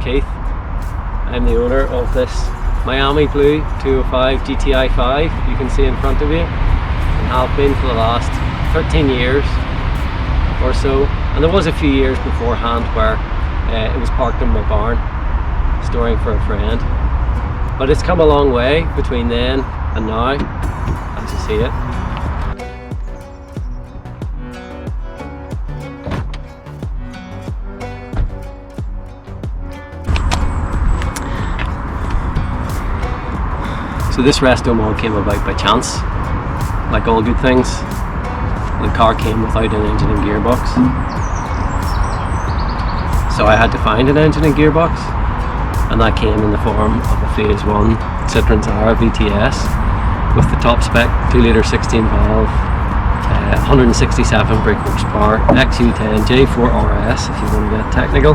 Keith. I'm the owner of this Miami Blue 205 GTI-5 you can see in front of you, and have been for the last 13 years or so. And there was a few years beforehand where it was parked in my barn, storing for a friend. But it's come a long way between then and now, as you see it. So this Restomod came about by chance, like all good things. The car came without an engine and gearbox, so I had to find an engine and gearbox, and that came in the form of a Phase 1 Citroen Xsara VTS with the top spec 2-litre 16-valve, 167 brake horsepower, XU10 J4 RS if you want to get technical.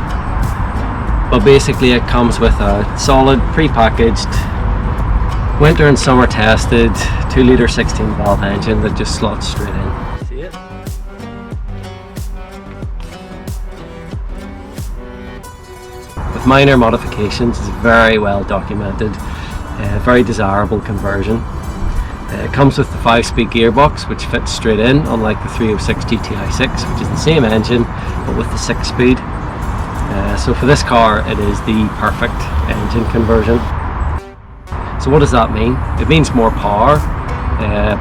But basically it comes with a solid pre-packaged winter and summer tested 2-litre 16-valve engine that just slots straight in. See it? With minor modifications, it's very well documented, very desirable conversion. It comes with the 5-speed gearbox, which fits straight in, unlike the 306 GTI-6, which is the same engine but with the 6-speed. So for this car it is the perfect engine conversion. So what does that mean? It means more power,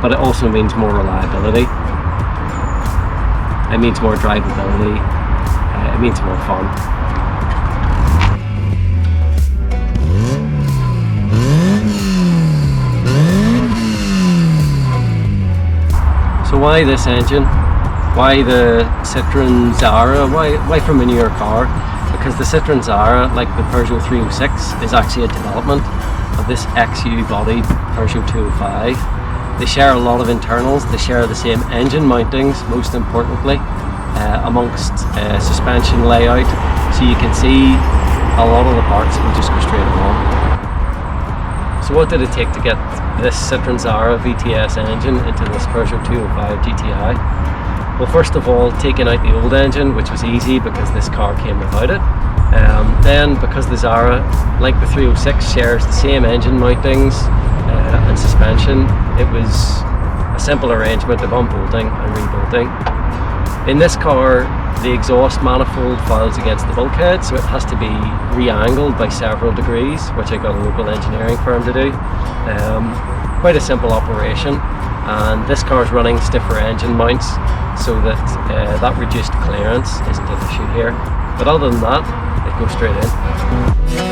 but it also means more reliability. It means more drivability. It means more fun. So why this engine? Why the Citroen Xsara? Why from a newer car? Because the Citroen Xsara, like the Peugeot 306, is actually a development of this XU bodied Peugeot 205. They share a lot of internals, they share the same engine mountings, most importantly, amongst suspension layout, so you can see a lot of the parts will just go straight along. So what did it take to get this Citroen Xsara VTS engine into this Peugeot 205 GTI? Well, first of all, taking out the old engine, which was easy because this car came without it. Then, because the Xsara, like the 306, shares the same engine mountings and suspension, it was a simple arrangement of unbolting and rebolting. In this car, the exhaust manifold files against the bulkhead, so it has to be re-angled by several degrees, which I got a local engineering firm to do. Quite a simple operation, and this car is running stiffer engine mounts, so that that reduced clearance isn't an issue here. But other than that, it goes straight in.